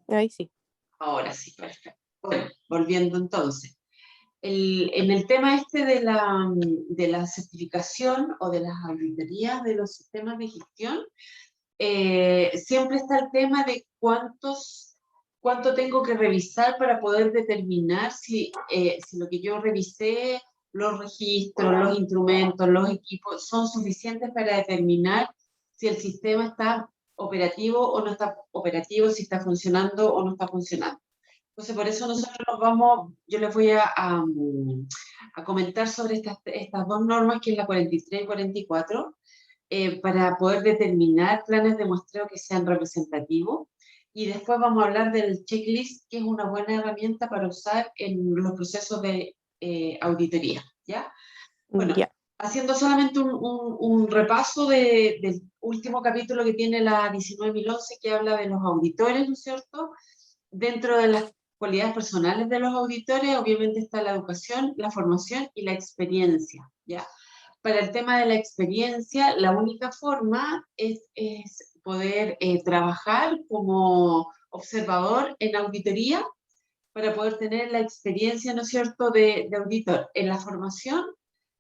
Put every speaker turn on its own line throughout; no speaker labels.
Ahí sí.
Ahora sí, perfecto. Bueno, volviendo entonces. En el tema este de la certificación o de las auditorías de los sistemas de gestión, siempre está el tema de cuánto tengo que revisar para poder determinar si lo que yo revisé, los registros, los instrumentos, los equipos, son suficientes para determinar si el sistema está operativo o no está operativo, si está funcionando o no está funcionando. Entonces, por eso yo les voy a comentar sobre estas dos normas, que es la 43 y 44, para poder determinar planes de muestreo que sean representativos. Y después vamos a hablar del checklist, que es una buena herramienta para usar en los procesos de auditoría, ¿ya? Bueno,
Ya.
haciendo solamente un repaso del último capítulo que tiene la 19.011, que habla de los auditores, ¿no es cierto? Dentro de las cualidades personales de los auditores, obviamente está la educación, la formación y la experiencia, ¿ya? Para el tema de la experiencia, la única forma es poder trabajar como observador en auditoría para poder tener la experiencia, ¿no es cierto?, de auditor. En la formación,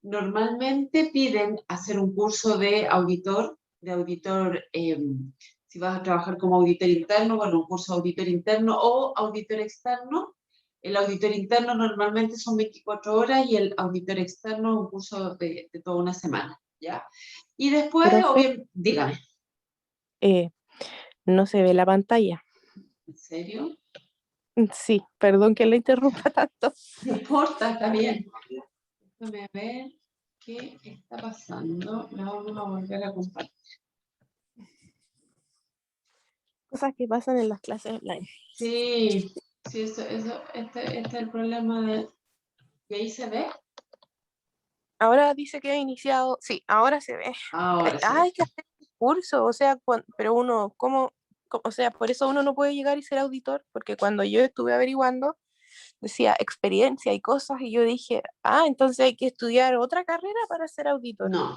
normalmente piden hacer un curso de auditor, si vas a trabajar como auditor interno, bueno, un curso de auditor interno o auditor externo. El auditor interno normalmente son 24 horas y el auditor externo un curso de toda una semana, ¿ya? Y después,
Profe,
obviamente, dígame,
eh, no se ve la pantalla.
¿en serio?
Sí, perdón que le interrumpa tanto.
No importa, está bien. Déjame ver qué está pasando. La vamos a volver a compartir.
Cosas que pasan en las clases online.
Sí, sí, este es el problema de... ¿Y ahí se ve?
Ahora dice que ha iniciado, sí, ahora se ve.
Ahora se ve.
Hay que hacer el curso, o sea, pero uno, o sea, por eso uno no puede llegar y ser auditor, porque cuando yo estuve averiguando, decía experiencia y cosas, y yo dije, entonces hay que estudiar otra carrera para ser auditor.
No,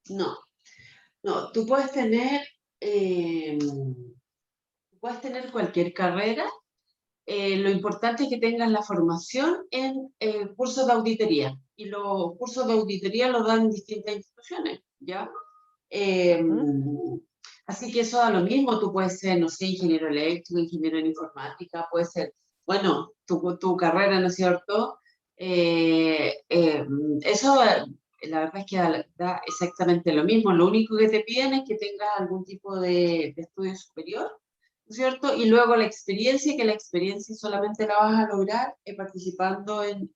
no, no. Puedes tener cualquier carrera. Lo importante es que tengas la formación en cursos de auditoría. Y los cursos de auditoría los dan distintas instituciones, ¿ya? Eh,
Ujú.
Así que eso da lo mismo, tú puedes ser, no sé, ingeniero eléctrico, ingeniero en informática, puede ser, bueno, tu carrera, ¿no es cierto? Eso, la verdad es que da exactamente lo mismo, lo único que te piden es que tengas algún tipo de estudio superior, ¿no es cierto? Y luego la experiencia, que la experiencia solamente la vas a lograr participando en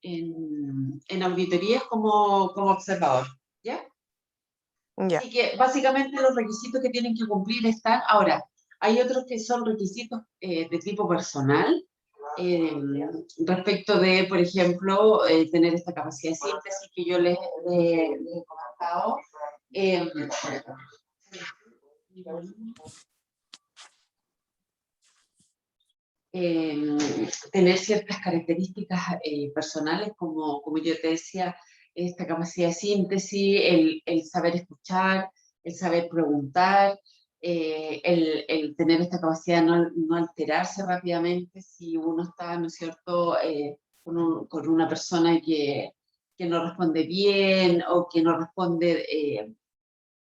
auditorías como observador, ¿ya?
Ya.
Así que básicamente los requisitos que tienen que cumplir están. Ahora, hay otros que son requisitos de tipo personal, eh, respecto de, por ejemplo, tener esta capacidad de síntesis que yo les he comentado. eh, eh, Tener ciertas características personales, como yo te decía, esta capacidad de síntesis, el saber escuchar, el saber preguntar, el tener esta capacidad de no alterarse rápidamente si uno está, ¿no es cierto?, con una persona que no responde bien o que no responde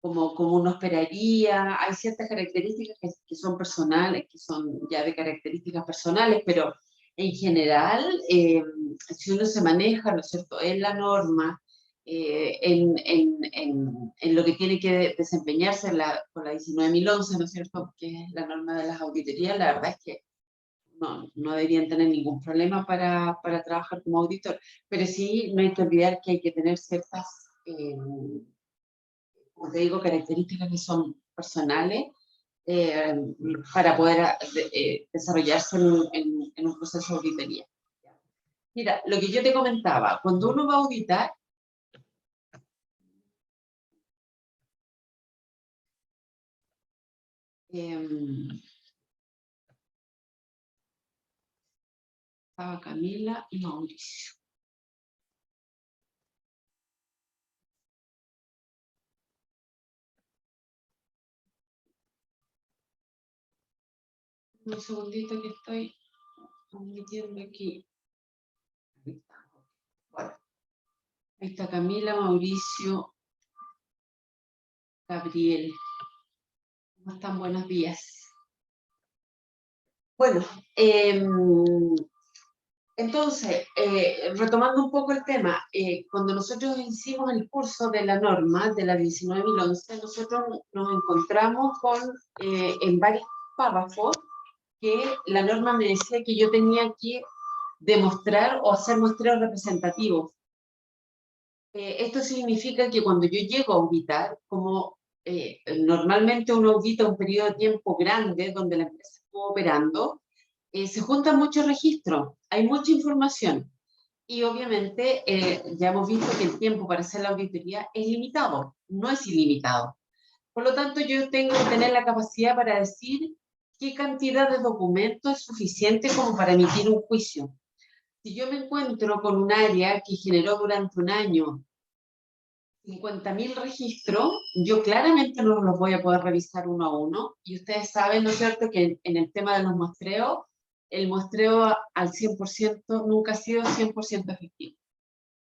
como uno esperaría. Hay ciertas características que son personales, que son ya de características personales, pero en general, si uno se maneja, ¿no es cierto?, en la norma, en lo que tiene que desempeñarse con la 19.011, ¿no es cierto?, que es la norma de las auditorías, la verdad es que no deberían tener ningún problema para trabajar como auditor. Pero sí, no hay que olvidar que hay que tener ciertas como te digo, características que son personales eh, para poder desarrollarse en un proceso de auditoría. Mira, lo que yo te comentaba, cuando uno va a auditar, estaba Camila y Mauricio. Un segundito que estoy admitiendo aquí. Bueno, ahí está Camila, Mauricio, Gabriel. ¿Cómo están? Buenos días. Bueno, entonces, retomando un poco el tema, cuando nosotros hicimos el curso de la norma de la 19.011, nosotros nos encontramos con, en varios párrafos, que la norma me decía que yo tenía que demostrar o hacer muestreos representativos. Esto significa que cuando yo llego a auditar, como normalmente uno audita un periodo de tiempo grande donde la empresa estuvo operando, se juntan muchos registros, hay mucha información y obviamente ya hemos visto que el tiempo para hacer la auditoría es limitado, no es ilimitado. Por lo tanto, yo tengo que tener la capacidad para decir qué cantidad de documentos es suficiente como para emitir un juicio. Si yo me encuentro con un área que generó durante un año 50.000 registros, yo claramente no los voy a poder revisar uno a uno. Y ustedes saben, ¿no es cierto?, que en el tema de los muestreos, el muestreo al 100% nunca ha sido 100% efectivo.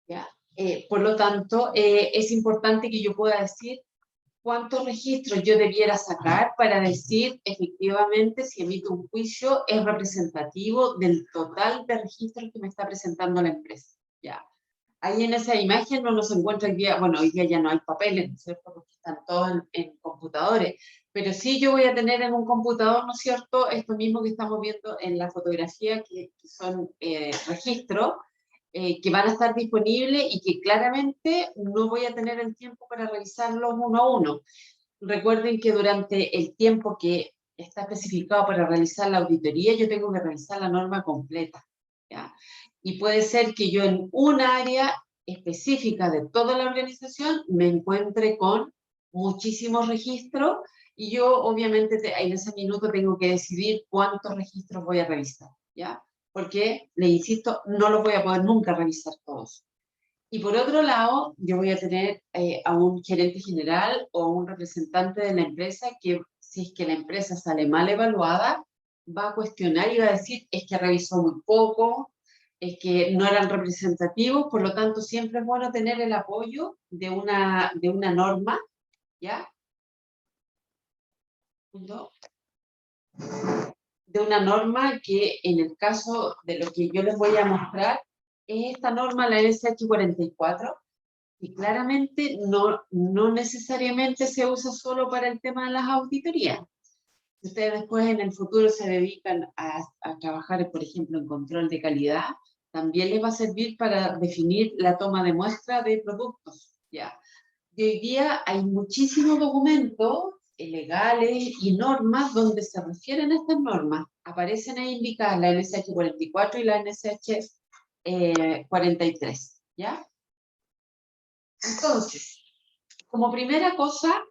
¿Ya? Por lo tanto, es importante que yo pueda decir cuántos registros yo debiera sacar para decir efectivamente si emito un juicio es representativo del total de registros que me está presentando la empresa. ¿Ya? Ahí en esa imagen no nos encuentra hoy día, bueno, hoy día ya no hay papeles, ¿no es cierto?, porque están todos en computadores, pero sí yo voy a tener en un computador, ¿no es cierto?, esto mismo que estamos viendo en la fotografía, que son registros que van a estar disponibles y que claramente no voy a tener el tiempo para revisarlos uno a uno. Recuerden que durante el tiempo que está especificado para realizar la auditoría, yo tengo que revisar la norma completa, ¿ya? Y puede ser que yo en un área específica de toda la organización me encuentre con muchísimos registros y yo obviamente en ese minuto tengo que decidir cuántos registros voy a revisar, ¿ya? Porque, le insisto, no los voy a poder nunca revisar todos. Y por otro lado, yo voy a tener a un gerente general o un representante de la empresa que, si es que la empresa sale mal evaluada, va a cuestionar y va a decir, es que revisó muy poco, es que no eran representativos, por lo tanto siempre es bueno tener el apoyo de una norma, ¿ya? De una norma que en el caso de lo que yo les voy a mostrar, es esta norma, la NSH 44, y claramente no necesariamente se usa solo para el tema de las auditorías. Si ustedes después en el futuro se dedican a trabajar, por ejemplo, en control de calidad, también les va a servir para definir la toma de muestra de productos, ¿ya? Y hoy día hay muchísimos documentos legales y normas donde se refieren a estas normas. Aparecen ahí indicadas la NSH 44 y la NSH 43, ¿ya? Entonces, como primera cosa,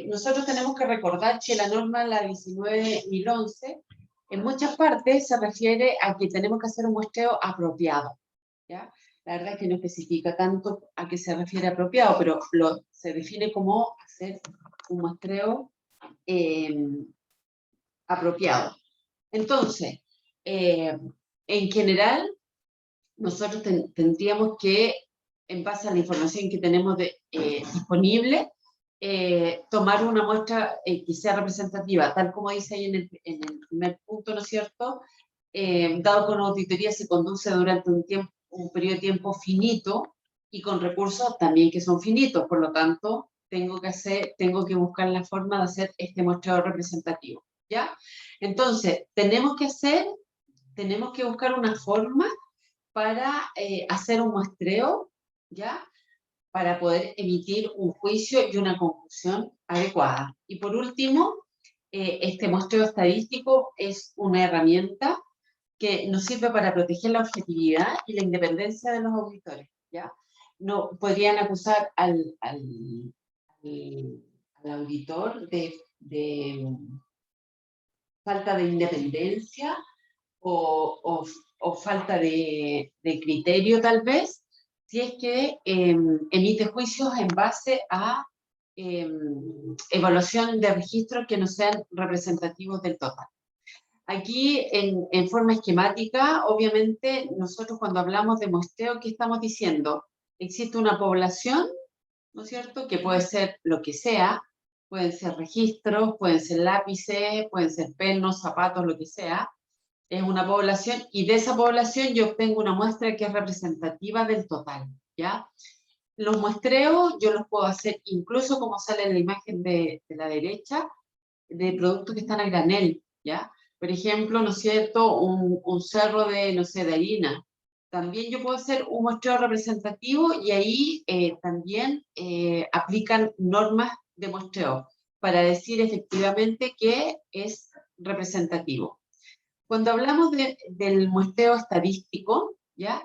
nosotros tenemos que recordar que la norma, la 19.011, en muchas partes se refiere a que tenemos que hacer un muestreo apropiado, ¿ya? La verdad es que no especifica tanto a qué se refiere apropiado, pero se define como hacer un muestreo apropiado. Entonces, en general, nosotros tendríamos que, en base a la información que tenemos disponible, tomar una muestra que sea representativa, tal como dice ahí en el primer punto, ¿no es cierto? Dado que una auditoría se conduce durante un periodo de tiempo finito y con recursos también que son finitos, por lo tanto, tengo que buscar la forma de hacer este muestreo representativo, ¿ya? Entonces, tenemos que buscar una forma para hacer un muestreo, ¿ya? Para poder emitir un juicio y una conclusión adecuada. Y por último, este muestreo estadístico es una herramienta que nos sirve para proteger la objetividad y la independencia de los auditores, ¿ya? No podrían acusar al auditor de falta de independencia o falta de criterio tal vez, si es que emite juicios en base a evaluación de registros que no sean representativos del total. Aquí, en forma esquemática, obviamente, nosotros cuando hablamos de muestreo, ¿qué estamos diciendo? Existe una población, ¿no es cierto?, que puede ser lo que sea, pueden ser registros, pueden ser lápices, pueden ser penos, zapatos, lo que sea. Es una población, y de esa población yo obtengo una muestra que es representativa del total, ¿ya? Los muestreos yo los puedo hacer incluso como sale en la imagen de la derecha, de productos que están a granel, ¿ya? Por ejemplo, ¿no es cierto?, un cerro de, no sé, de harina. También yo puedo hacer un muestreo representativo y ahí también aplican normas de muestreo para decir efectivamente que es representativo. Cuando hablamos del muestreo estadístico, ¿ya?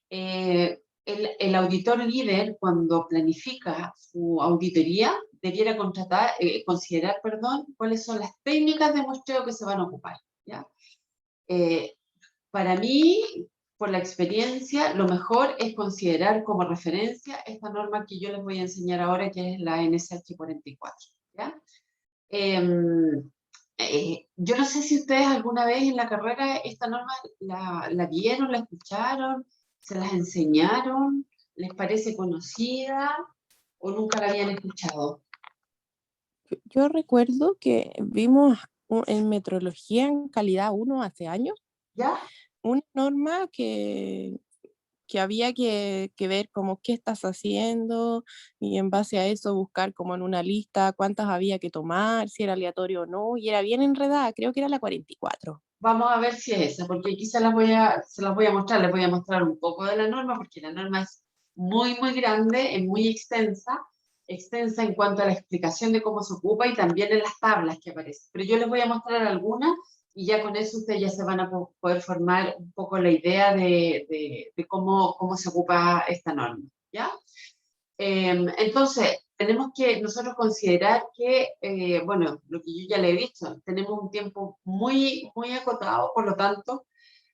El auditor líder, cuando planifica su auditoría, debiera considerar, perdón, cuáles son las técnicas de muestreo que se van a ocupar, ¿ya? Eh, para mí, por la experiencia, lo mejor es considerar como referencia esta norma que yo les voy a enseñar ahora, que es la NSH 44, ¿ya? Yo no sé si ustedes alguna vez en la carrera esta norma la vieron, la escucharon, se las enseñaron, les parece conocida o nunca la habían escuchado.
Yo recuerdo que vimos en metrología en calidad 1 hace años
¿Ya?
una norma que había que ver como qué estás haciendo y en base a eso buscar como en una lista cuántas había que tomar, si era aleatorio o no, y era bien enredada, creo que era la 44.
Vamos a ver si es esa, porque aquí se las voy a mostrar, les voy a mostrar un poco de la norma, porque la norma es muy, muy grande, es muy extensa en cuanto a la explicación de cómo se ocupa y también en las tablas que aparecen. Pero yo les voy a mostrar algunas y ya con eso ustedes ya se van a poder formar un poco la idea de cómo se ocupa esta norma, ¿ya? Entonces, tenemos que nosotros considerar que, bueno, lo que yo ya le he dicho, tenemos un tiempo muy, muy acotado, por lo tanto,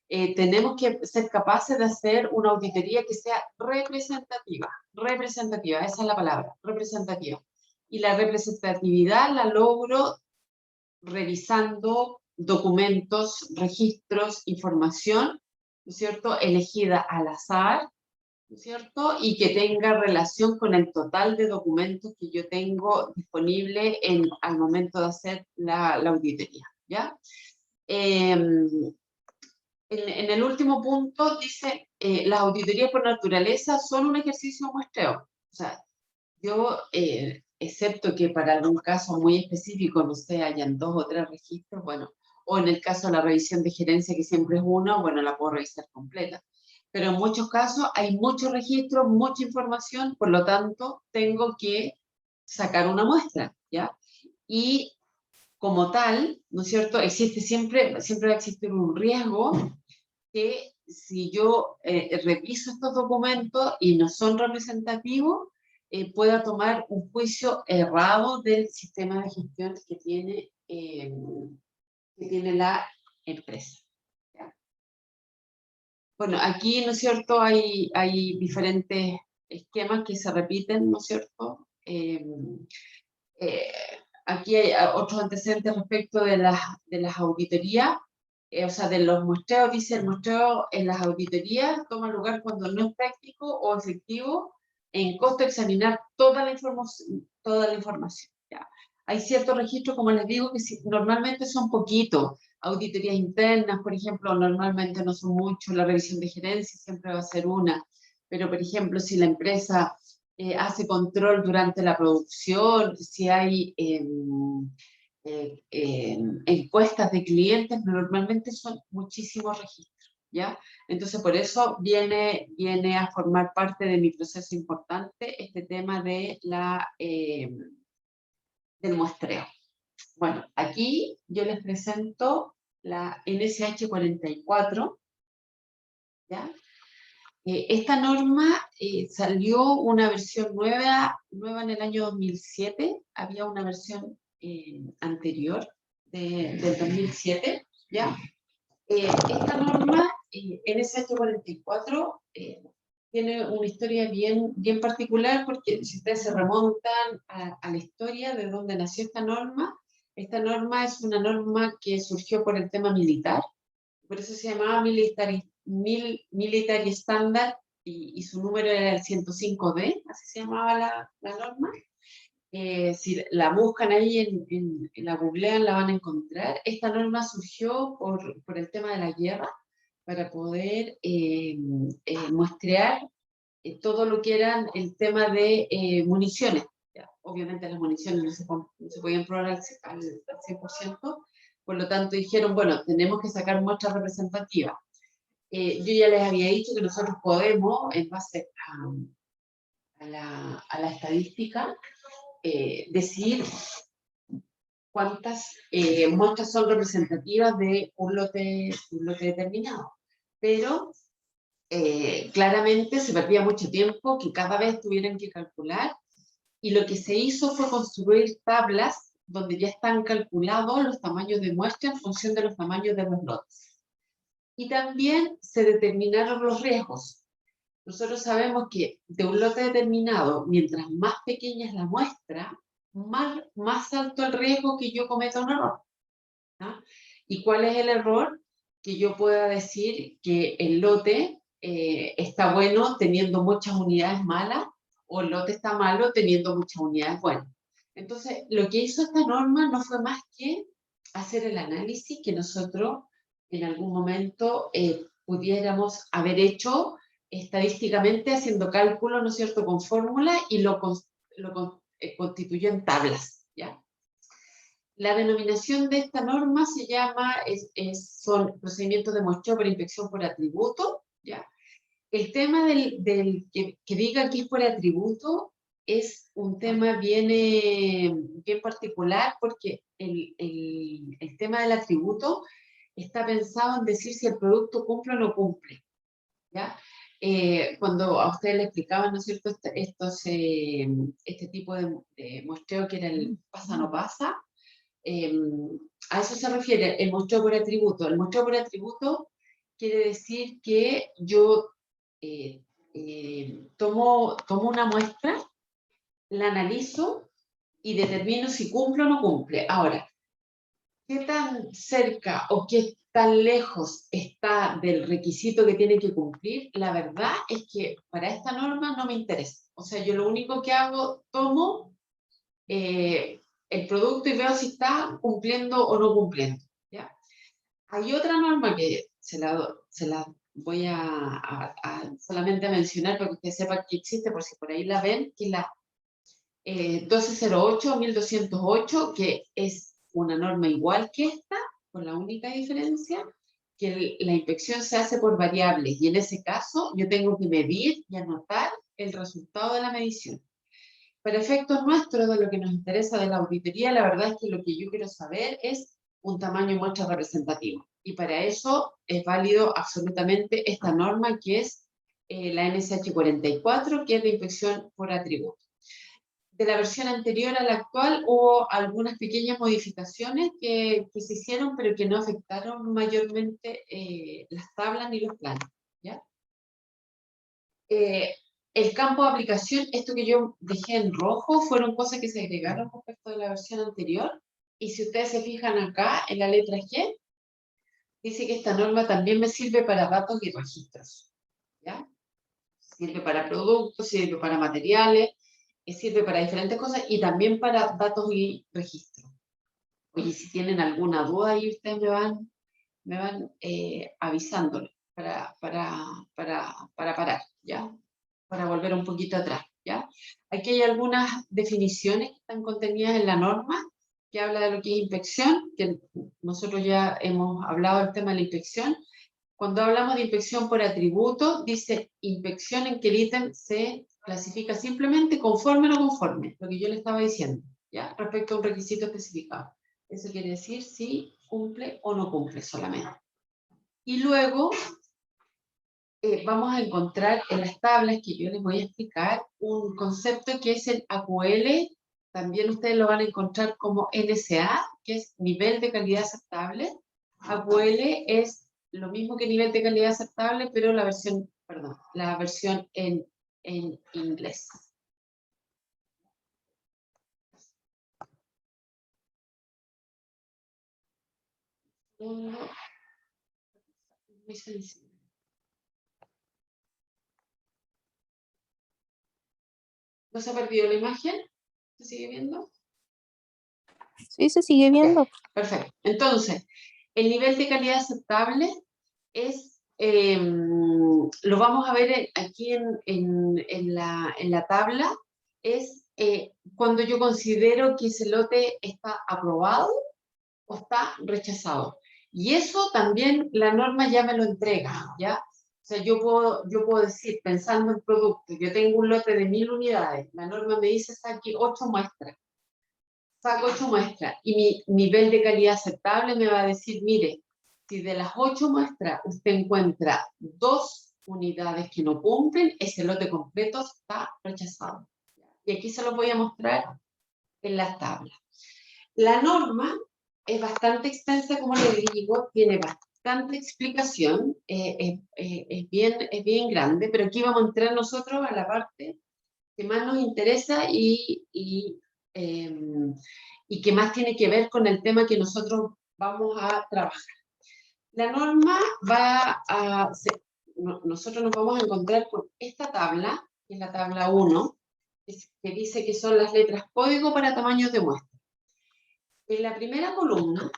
tenemos que ser capaces de hacer una auditoría que sea representativa, esa es la palabra, representativa. Y la representatividad la logro revisando documentos, registros, información, ¿no es cierto?, elegida al azar, ¿no es cierto? Y que tenga relación con el total de documentos que yo tengo disponible al momento de hacer la auditoría, ¿ya? En el último punto dice, las auditorías por naturaleza son un ejercicio de muestreo. O sea, yo, excepto que para algún caso muy específico, no sé, hayan 2 o 3 registros, bueno, o en el caso de la revisión de gerencia, que siempre es uno, bueno, la puedo revisar completa. Pero en muchos casos hay muchos registros, mucha información, por lo tanto, tengo que sacar una muestra, ¿ya? Y como tal, ¿no es cierto?, siempre va a existir un riesgo que si yo reviso estos documentos y no son representativos, pueda tomar un juicio errado del sistema de gestión que tiene la empresa, ¿ya? Bueno, aquí, ¿no es cierto?, hay diferentes esquemas que se repiten, ¿no es cierto? Eh, Aquí hay otros antecedentes respecto de las auditorías, o sea, de los muestreos. Dice, el muestreo en las auditorías toma lugar cuando no es práctico o efectivo en costo examinar toda la información, ¿ya? Hay ciertos registros, como les digo, que normalmente son poquitos. Auditorías internas, por ejemplo, normalmente no son muchos. La revisión de gerencia siempre va a ser una. Pero, por ejemplo, si la empresa hace control durante la producción, si hay encuestas de clientes, normalmente son muchísimos registros, ¿ya? Entonces, por eso viene a formar parte de mi proceso importante este tema del muestreo. Bueno, aquí yo les presento la NSH 44, ¿ya? Esta norma salió una versión nueva en el año 2007, había una versión anterior del 2007, ¿ya? Esta norma, NSH 44, tiene una historia bien, bien particular, porque si ustedes se remontan a la historia de donde nació esta norma, Esta norma es una norma que surgió por el tema militar, por eso se llamaba Military Standard y su número era el 105D, así se llamaba la norma. Si la buscan ahí, la googlean, la van a encontrar. Esta norma surgió por el tema de la guerra, para poder muestrear todo lo que era el tema de municiones. Ya, obviamente las municiones no se podían probar al 100%, por lo tanto dijeron, bueno, tenemos que sacar muestras representativas. Yo ya les había dicho que nosotros podemos, en base a la estadística, decir cuántas muestras son representativas de un lote determinado. Pero claramente se perdía mucho tiempo, que cada vez tuvieran que calcular, y lo que se hizo fue construir tablas donde ya están calculados los tamaños de muestra en función de los tamaños de los lotes. Y también se determinaron los riesgos. Nosotros sabemos que de un lote determinado, mientras más pequeña es la muestra, más alto el riesgo que yo cometa un error. ¿No? ¿Y cuál es el error? Que yo pueda decir que el lote está bueno teniendo muchas unidades malas, o el lote está malo teniendo muchas unidades buenas. Entonces, lo que hizo esta norma no fue más que hacer el análisis que nosotros en algún momento pudiéramos haber hecho estadísticamente haciendo cálculos, ¿no es cierto?, con fórmulas, y lo constituyó en tablas, ¿ya? La denominación de esta norma se llama, son procedimientos de muestreo para inspección por atributo, ¿ya? El tema que diga que es por atributo es un tema bien particular, porque el tema del atributo está pensado en decir si el producto cumple o no cumple, ¿ya? Cuando a ustedes le explicaban, ¿no es cierto?, este tipo de muestreo que era el pasa no pasa, a eso se refiere el muestreo por atributo. El muestreo por atributo quiere decir que yo tomo una muestra, la analizo y determino si cumple o no cumple. Ahora, ¿qué tan cerca o qué tan lejos está del requisito que tiene que cumplir? La verdad es que para esta norma no me interesa. O sea, yo lo único que hago, tomo el producto y veo si está cumpliendo o no cumpliendo, ¿ya? Hay otra norma que se la voy solamente a mencionar para que usted sepa que existe, por si por ahí la ven, que es la 1208 o 1208, que es una norma igual que esta, con la única diferencia que la inspección se hace por variables, y en ese caso yo tengo que medir y anotar el resultado de la medición. Para efectos nuestros, de lo que nos interesa de la auditoría, la verdad es que lo que yo quiero saber es un tamaño de muestra representativo. Y para eso es válido absolutamente esta norma, que es la NSH 44, que es de inspección por atributo. De la versión anterior a la actual hubo algunas pequeñas modificaciones que se hicieron, pero que no afectaron mayormente las tablas ni los planos, ¿ya? El campo de aplicación, esto que yo dejé en rojo, fueron cosas que se agregaron respecto de la versión anterior. Y si ustedes se fijan acá, en la letra G, dice que esta norma también me sirve para datos y registros, ¿ya? Sirve para productos, sirve para materiales, sirve para diferentes cosas, y también para datos y registros. Oye, si tienen alguna duda ahí, ustedes me van avisándole para parar, ¿ya? Para volver un poquito atrás, ¿ya? Aquí hay algunas definiciones que están contenidas en la norma, que habla de lo que es inspección, que nosotros ya hemos hablado del tema de la inspección. Cuando hablamos de inspección por atributo, dice inspección en que el ítem se clasifica simplemente conforme o no conforme, lo que yo le estaba diciendo, ¿ya? Respecto a un requisito especificado. Eso quiere decir si cumple o no cumple solamente. Y luego vamos a encontrar en las tablas que yo les voy a explicar un concepto que es el AQL. También ustedes lo van a encontrar como NSA, que es nivel de calidad aceptable. AQL es lo mismo que nivel de calidad aceptable, pero la versión en inglés. Muy sensible. ¿No se ha perdido la imagen? ¿Se sigue viendo?
Sí, se sigue viendo.
Okay, perfecto. Entonces, el nivel de calidad aceptable es, lo vamos a ver aquí en la tabla, es cuando yo considero que ese lote está aprobado o está rechazado. Y eso también la norma ya me lo entrega, ¿ya? O sea, yo puedo decir, pensando en producto, yo tengo un lote de 1000 unidades, la norma me dice, saque 8 muestras. Saco 8 muestras y mi nivel de calidad aceptable me va a decir, mire, si de las 8 muestras usted encuentra 2 unidades que no cumplen, ese lote completo está rechazado. Y aquí se lo voy a mostrar en las tablas. La norma es bastante extensa, como le digo, tiene bastante explicación, es bien grande, pero aquí vamos a entrar nosotros a la parte que más nos interesa y que más tiene que ver con el tema que nosotros vamos a trabajar. La norma nosotros nos vamos a encontrar con esta tabla, que es la tabla 1, que dice que son las letras código para tamaños de muestra. En la primera columna,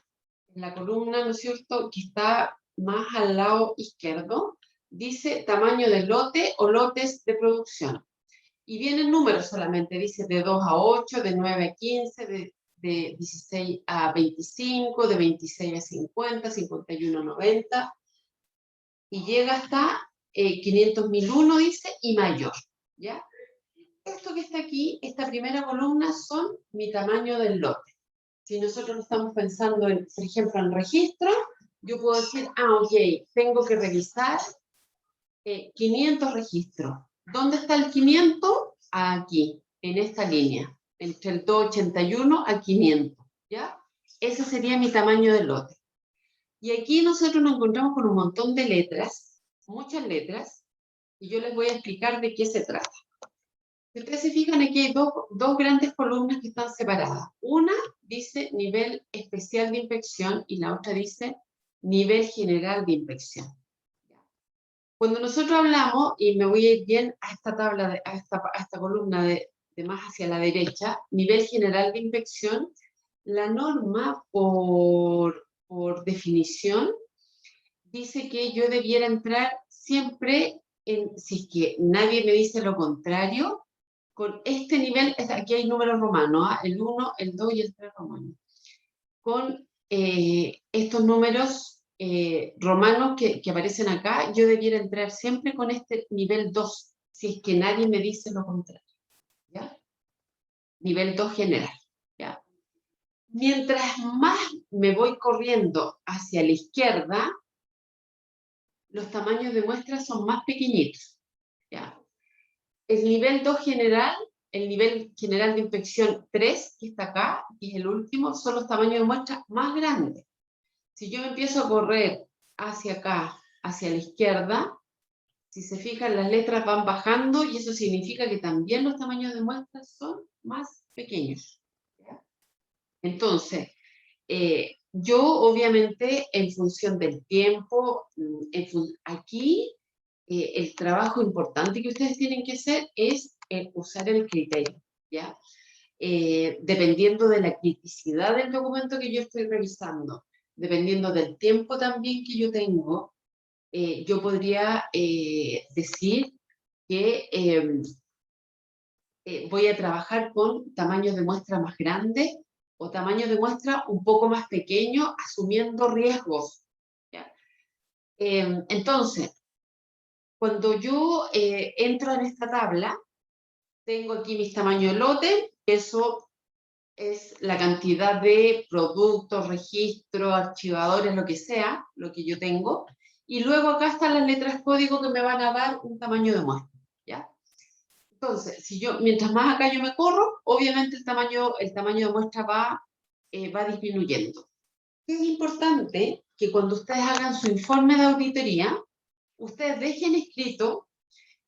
¿no es cierto?, que está más al lado izquierdo, dice tamaño de lote o lotes de producción. Y vienen números solamente, dice de 2 a 8, de 9 a 15, de 16 a 25, de 26 a 50, 51 a 90, y llega hasta 500.001, dice, y mayor, ¿ya? Esto que está aquí, esta primera columna, son mi tamaño del lote. Si nosotros estamos pensando, por ejemplo, en registro, yo puedo decir, ok, tengo que revisar 500 registros. ¿Dónde está el 500? Aquí, en esta línea, entre el 281 a 500, ¿ya? Ese sería mi tamaño de lote. Y aquí nosotros nos encontramos con un montón de letras, muchas letras, y yo les voy a explicar de qué se trata. Si ustedes se fijan, aquí hay dos grandes columnas que están separadas. Una dice nivel especial de inspección y la otra dice nivel general de inspección. Cuando nosotros hablamos, y me voy a ir bien a esta tabla, a esta columna de más hacia la derecha, nivel general de inspección, la norma por definición dice que yo debiera entrar siempre, si es que nadie me dice lo contrario, con este nivel, aquí hay números romanos, el 1, el 2 y el 3 romanos, con estos números romanos que aparecen acá, yo debiera entrar siempre con este nivel 2, si es que nadie me dice lo contrario, ¿ya? Nivel 2 general, ¿ya? Mientras más me voy corriendo hacia la izquierda, los tamaños de muestras son más pequeñitos, ¿ya? El nivel 2 general, el nivel general de inspección 3, que está acá, que es el último, son los tamaños de muestras más grandes. Si yo empiezo a correr hacia acá, hacia la izquierda, si se fijan, las letras van bajando y eso significa que también los tamaños de muestras son más pequeños, ¿ya? Entonces, yo obviamente en función del tiempo, aquí el trabajo importante que ustedes tienen que hacer es usar el criterio, ¿ya? Dependiendo de la criticidad del documento que yo estoy revisando, dependiendo del tiempo también que yo tengo, yo podría decir que voy a trabajar con tamaños de muestra más grandes o tamaños de muestra un poco más pequeños, asumiendo riesgos, ¿ya? Entonces, cuando yo entro en esta tabla, tengo aquí mis tamaños de lote, eso es la cantidad de productos, registros, archivadores, lo que sea, lo que yo tengo, y luego acá están las letras código que me van a dar un tamaño de muestra, ¿ya? Entonces, mientras más acá yo me corro, obviamente el tamaño de muestra va disminuyendo. Es importante que cuando ustedes hagan su informe de auditoría, ustedes dejen escrito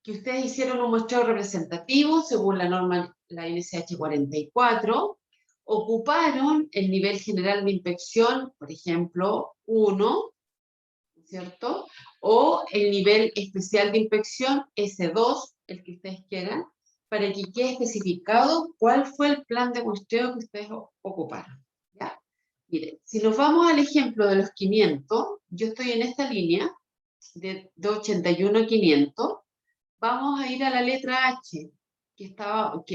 que ustedes hicieron un muestreo representativo según la norma, la NSH 44, ocuparon el nivel general de inspección, por ejemplo, 1, ¿cierto? O el nivel especial de inspección, S2, el que ustedes quieran, para que quede especificado cuál fue el plan de muestreo que ustedes ocuparon. ¿Ya? Miren, si nos vamos al ejemplo de los 500, yo estoy en esta línea de 81 a 500, vamos a ir a la letra H,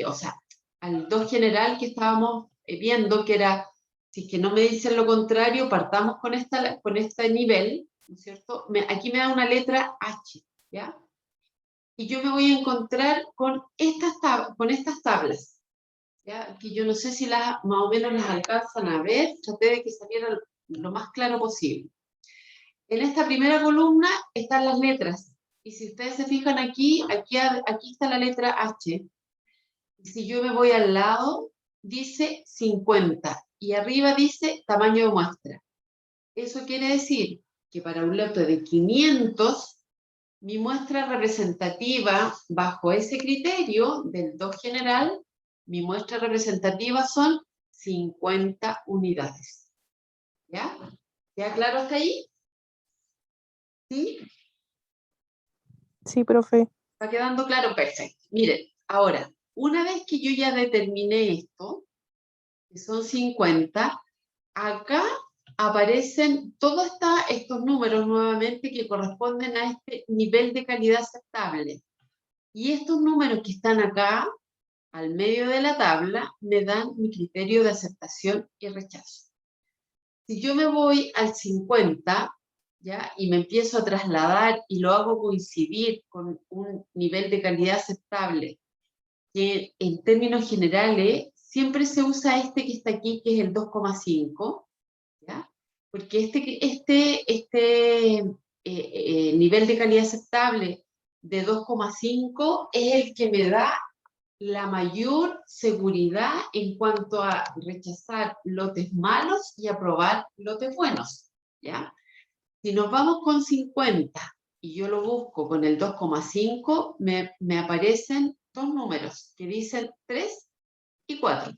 o sea, al 2 general que estábamos viendo, que era, si es que no me dicen lo contrario, partamos con este nivel, ¿no es cierto? Aquí me da una letra H, ¿ya? Y yo me voy a encontrar con estas tablas, ¿ya? Que yo no sé si más o menos las alcanzan a ver, traté de que saliera lo más claro posible. En esta primera columna están las letras, y si ustedes se fijan aquí está la letra H. Si yo me voy al lado, dice 50, y arriba dice tamaño de muestra. Eso quiere decir que para un lote de 500, mi muestra representativa, bajo ese criterio del 2 general, mi muestra representativa son 50 unidades. ¿Ya? ¿Queda claro hasta ahí? ¿Sí?
Sí, profe.
¿Está quedando claro? Perfecto. Miren, ahora, una vez que yo ya determiné esto, que son 50, acá aparecen todos estos números nuevamente que corresponden a este nivel de calidad aceptable. Y estos números que están acá, al medio de la tabla, me dan mi criterio de aceptación y rechazo. Si yo me voy al 50, ¿ya? Y me empiezo a trasladar y lo hago coincidir con un nivel de calidad aceptable, que en términos generales siempre se usa este que está aquí, que es el 2,5, ¿ya? Porque nivel de calidad aceptable de 2,5 es el que me da la mayor seguridad en cuanto a rechazar lotes malos y aprobar lotes buenos, ¿ya? Si nos vamos con 50 y yo lo busco con el 2,5, me aparecen dos números que dicen 3 y 4.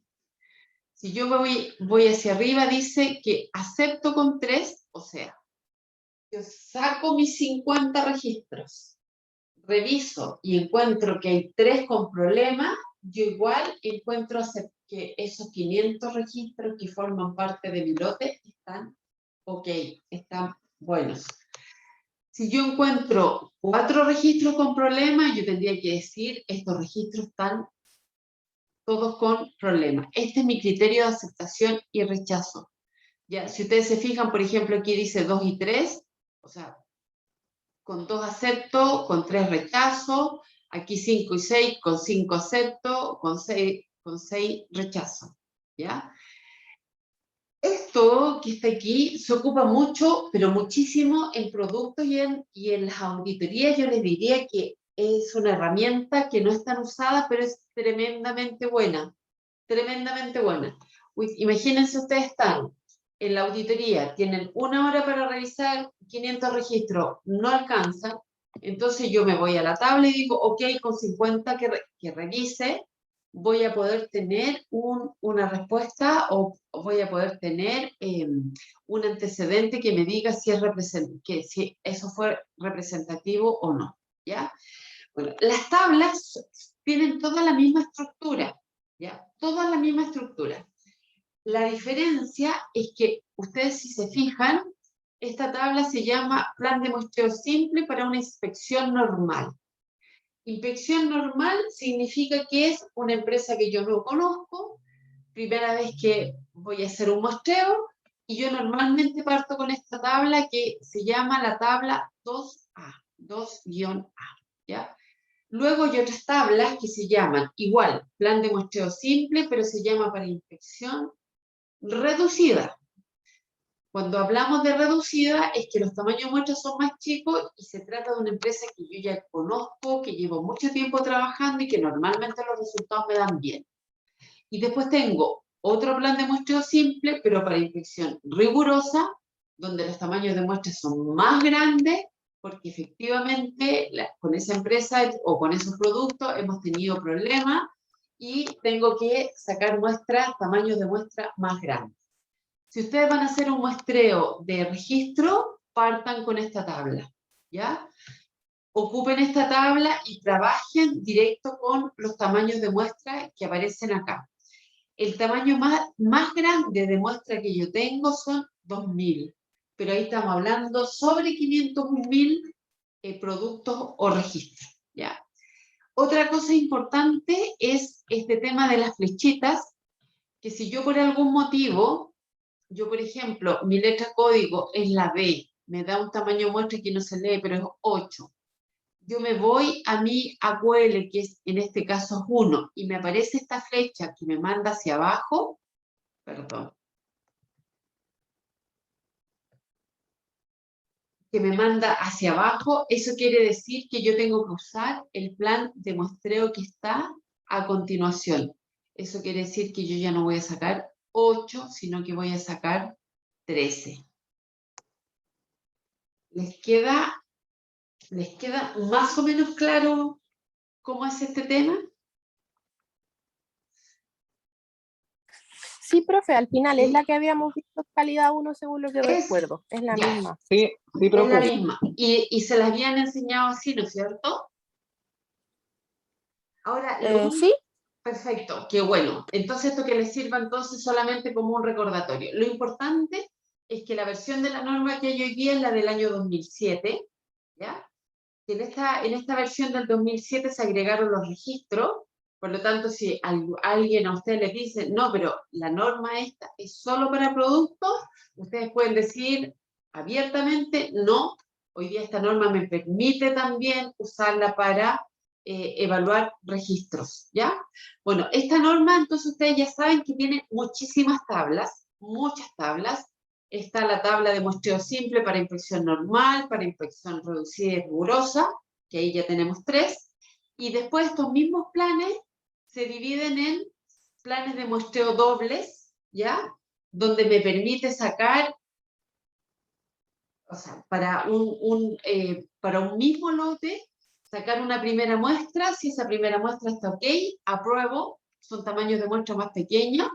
Si yo voy hacia arriba, dice que acepto con 3, o sea, yo saco mis 50 registros, reviso y encuentro que hay 3 con problema, yo igual encuentro que esos 500 registros que forman parte de mi lote están ok, están buenos. Si yo encuentro 4 registros con problemas, yo tendría que decir, estos registros están todos con problemas. Este es mi criterio de aceptación y rechazo. Ya, si ustedes se fijan, por ejemplo, aquí dice 2 y 3, o sea, con 2 acepto, con 3 rechazo, aquí 5 y 6, con 5 acepto, con 6 rechazo. ¿Ya? Esto que está aquí se ocupa mucho, pero muchísimo en productos y en las auditorías. Yo les diría que es una herramienta que no es tan usada, pero es tremendamente buena. Tremendamente buena. Imagínense, ustedes están en la auditoría, tienen 1 hora para revisar 500 registros, no alcanzan, entonces yo me voy a la tabla y digo, ok, con 50 que revise, voy a poder tener una respuesta o voy a poder tener un antecedente que me diga si eso fue representativo o no, ¿ya? Bueno, las tablas tienen toda la misma estructura, ¿ya? Toda la misma estructura. La diferencia es que ustedes, si se fijan, esta tabla se llama plan de muestreo simple para una inspección normal. Inspección normal significa que es una empresa que yo no conozco, primera vez que voy a hacer un muestreo, y yo normalmente parto con esta tabla que se llama la tabla 2A, 2-A, ¿ya? Luego hay otras tablas que se llaman igual, plan de muestreo simple, pero se llama para inspección reducida. Cuando hablamos de reducida es que los tamaños de muestras son más chicos y se trata de una empresa que yo ya conozco, que llevo mucho tiempo trabajando y que normalmente los resultados me dan bien. Y después tengo otro plan de muestreo simple, pero para inspección rigurosa, donde los tamaños de muestras son más grandes, porque efectivamente con esa empresa o con esos productos hemos tenido problemas y tengo que sacar muestras, tamaños de muestra más grandes. Si ustedes van a hacer un muestreo de registro, partan con esta tabla, ¿ya? Ocupen esta tabla y trabajen directo con los tamaños de muestra que aparecen acá. El tamaño más grande de muestra que yo tengo son 2000, pero ahí estamos hablando sobre 500.000 productos o registros, ¿ya? Otra cosa importante es este tema de las flechitas, que si yo por algún motivo, yo por ejemplo, mi letra código es la B, me da un tamaño de muestra que no se lee, pero es 8. Yo me voy a mi AQL, que es, en este caso es 1, y me aparece esta flecha que me manda hacia abajo, perdón, que me manda hacia abajo, eso quiere decir que yo tengo que usar el plan de muestreo que está a continuación. Eso quiere decir que yo ya no voy a sacar 8, sino que voy a sacar 13. ¿Les queda más o menos claro cómo es este tema?
Sí, profe, al final
¿Sí?
es la que habíamos visto calidad 1 según lo que
Es,
recuerdo, es la
ya,
misma.
Sí, sí,
es la
profe.
misma. Y se las habían enseñado así, ¿no es cierto? Ahora,
¿Sí?
perfecto, qué bueno. Entonces esto que les sirva entonces solamente como un recordatorio. Lo importante es que la versión de la norma que hay hoy día es la del año 2007, ¿ya? Que en esta versión del 2007 se agregaron los registros, por lo tanto, si alguien a usted le dice, no, pero la norma esta es solo para productos, ustedes pueden decir abiertamente, no, hoy día esta norma me permite también usarla para evaluar registros, ¿ya? Bueno, esta norma, entonces ustedes ya saben que tiene muchísimas tablas, muchas tablas. Está la tabla de muestreo simple para inspección normal, para inspección reducida y rigurosa, que ahí ya tenemos 3. Y después estos mismos planes se dividen en planes de muestreo dobles, ¿ya? Donde me permite sacar, o sea, para un mismo lote, sacar una primera muestra. Si esa primera muestra está ok, apruebo, son tamaños de muestra más pequeños.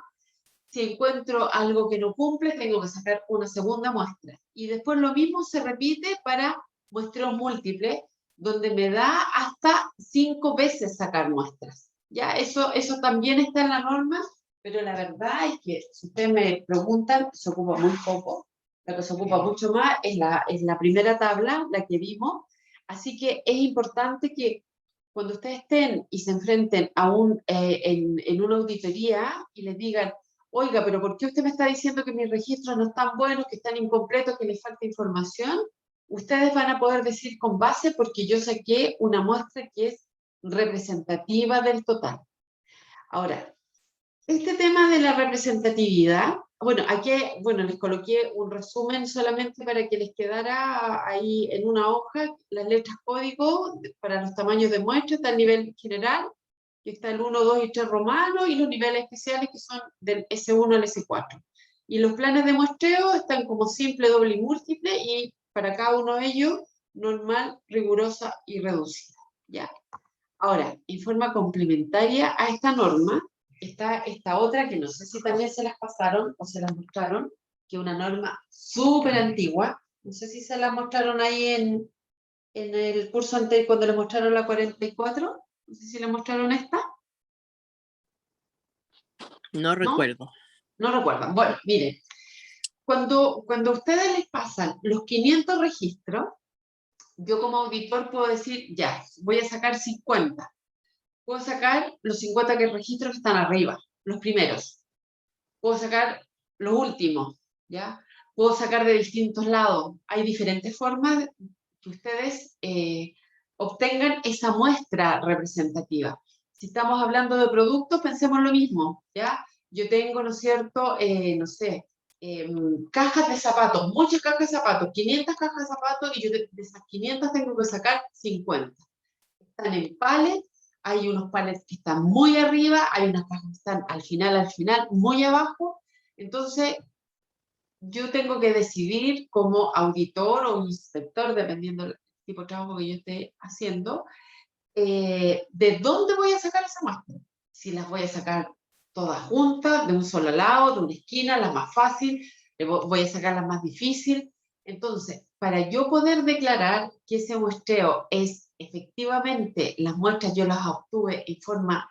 Si encuentro algo que no cumple, tengo que sacar una segunda muestra. Y después lo mismo se repite para muestreo múltiple, donde me da hasta 5 veces sacar muestras. Ya, eso también está en la norma, pero la verdad es que si ustedes me preguntan, se ocupa muy poco. Lo que se ocupa mucho más es la primera tabla, la que vimos. Así que es importante que cuando ustedes estén y se enfrenten a en una auditoría y les digan, oiga, pero ¿por qué usted me está diciendo que mis registros no están buenos, que están incompletos, que les falta información? Ustedes van a poder decir con base porque yo saqué una muestra que es representativa del total. Ahora, este tema de la representatividad, bueno, aquí les coloqué un resumen solamente para que les quedara ahí en una hoja las letras código para los tamaños de muestra, está el nivel general, que está el 1, 2 y 3 romano, y los niveles especiales que son del S1 al S4. Y los planes de muestreo están como simple, doble y múltiple, y para cada uno de ellos, normal, rigurosa y reducida. ¿Ya? Ahora, en forma complementaria a esta norma, está esta otra que no sé si también se las pasaron o se las mostraron, que es una norma súper antigua. No sé si se la mostraron ahí en el curso anterior cuando le mostraron la 44. No sé si le mostraron esta.
No recuerdo.
No recuerdan. Bueno, miren, cuando a ustedes les pasan los 500 registros, yo como auditor puedo decir, ya, voy a sacar 50. Puedo sacar los 50 registros que están arriba, los primeros. Puedo sacar los últimos, ¿ya? Puedo sacar de distintos lados. Hay diferentes formas que ustedes obtengan esa muestra representativa. Si estamos hablando de productos, pensemos lo mismo, ¿ya? Yo tengo, ¿no es cierto?, no sé, cajas de zapatos, muchas cajas de zapatos, 500 cajas de zapatos, y yo de esas 500 tengo que sacar 50. Están en palets, hay unos palets que están muy arriba, hay unas cajas que están al final, muy abajo. Entonces, yo tengo que decidir como auditor o inspector, dependiendo del tipo de trabajo que yo esté haciendo, de dónde voy a sacar esa muestra. si las voy a sacar todas juntas, de un solo lado, de una esquina, la más fácil, voy a sacar la más difícil. Entonces, para yo poder declarar que ese muestreo es efectivamente, las muestras yo las obtuve en forma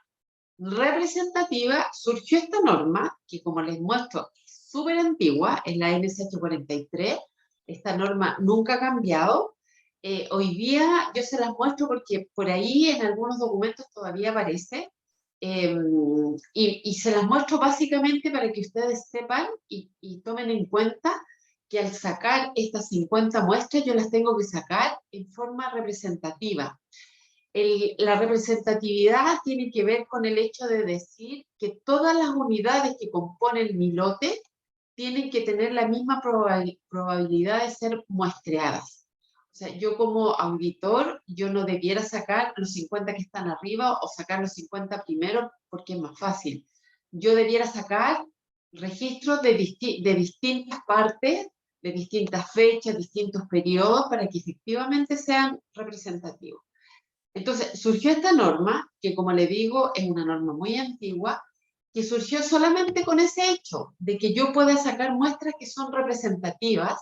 representativa, surgió esta norma, que como les muestro, es súper antigua, es la NSH 43, esta norma nunca ha cambiado. Hoy día yo se las muestro porque por ahí en algunos documentos todavía aparece, y se las muestro básicamente para que ustedes sepan y tomen en cuenta que al sacar estas 50 muestras yo las tengo que sacar en forma representativa. La representatividad tiene que ver con el hecho de decir que todas las unidades que componen mi lote tienen que tener la misma probabilidad de ser muestreadas. O sea, yo como auditor, yo no debiera sacar los 50 que están arriba o sacar los 50 primero porque es más fácil. Yo debiera sacar registros de distintas partes, de distintas fechas, distintos periodos, para que efectivamente sean representativos. Entonces, surgió esta norma, que como le digo, es una norma muy antigua, que surgió solamente con ese hecho, de que yo pueda sacar muestras que son representativas,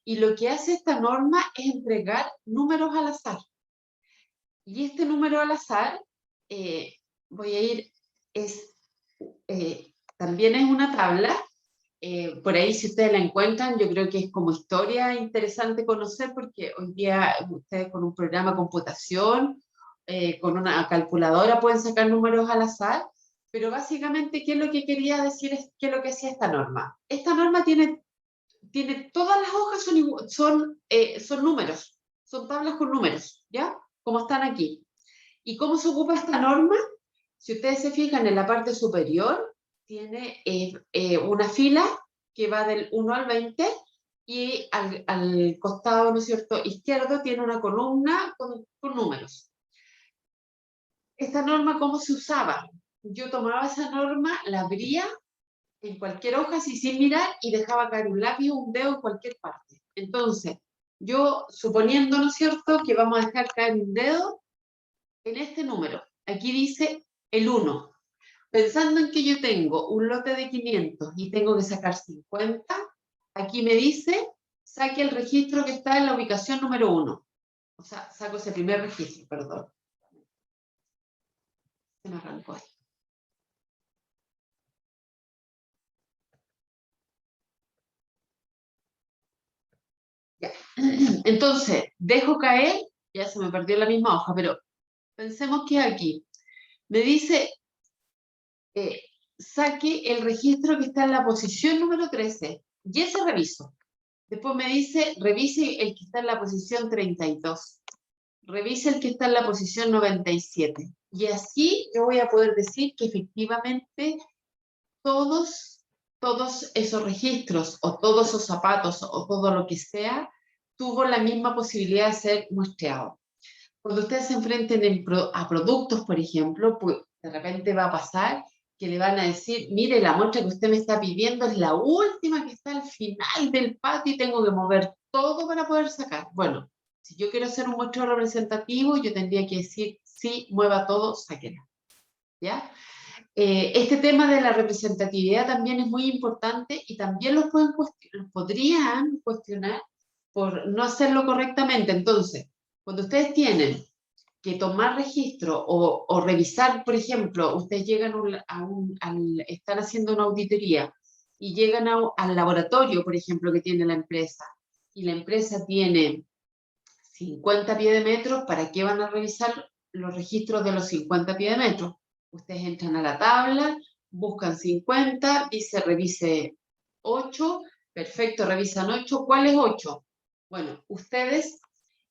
y lo que hace esta norma es entregar números al azar. Y este número al azar, voy a ir, también es una tabla, por ahí si ustedes la encuentran, yo creo que es como historia interesante conocer, porque hoy día ustedes con un programa de computación, con una calculadora pueden sacar números al azar, pero básicamente, ¿qué es lo que quería decir? ¿Qué es lo que hacía esta norma? Esta norma tiene todas las hojas son números, son tablas con números, ¿ya? Como están aquí. ¿Y cómo se ocupa esta norma? Si ustedes se fijan en la parte superior, tiene una fila que va del 1 al 20, y al costado, ¿no es cierto?, izquierdo tiene una columna con números. Esta norma, ¿cómo se usaba? Yo tomaba esa norma, la abría en cualquier hoja, así sin mirar, y dejaba caer un lápiz o un dedo en cualquier parte. Entonces, yo suponiendo, ¿no es cierto?, que vamos a dejar caer un dedo en este número. Aquí dice el 1. Pensando en que yo tengo un lote de 500 y tengo que sacar 50, aquí me dice, saque el registro que está en la ubicación número 1. O sea, saco ese primer registro, perdón. Se me arrancó ahí. Ya. Entonces, dejo caer, ya se me perdió la misma hoja, pero pensemos que aquí me dice, saque el registro que está en la posición número 13, y ese reviso. Después me dice, revise el que está en la posición 32. Revise el que está en la posición 97. Y así yo voy a poder decir que efectivamente todos esos registros, o todos esos zapatos, o todo lo que sea, tuvo la misma posibilidad de ser muestreado. Cuando ustedes se enfrenten a productos, por ejemplo, pues de repente va a pasar que le van a decir, mire, la muestra que usted me está pidiendo es la última que está al final del patio y tengo que mover todo para poder sacar. Bueno, si yo quiero hacer un muestreo representativo, yo tendría que decir, sí, mueva todo, sáquela. ¿Ya? Este tema de la representatividad también es muy importante, y también los podrían cuestionar por no hacerlo correctamente. Entonces, cuando ustedes tienen que tomar registro o revisar, por ejemplo, ustedes llegan están haciendo una auditoría y llegan al laboratorio, por ejemplo, que tiene la empresa, y la empresa tiene 50 pies de metro, ¿para qué van a revisar los registros de los 50 pies de metro? Ustedes entran a la tabla, buscan 50, dice revise 8, perfecto, revisan 8. ¿Cuál es 8? Bueno, ustedes,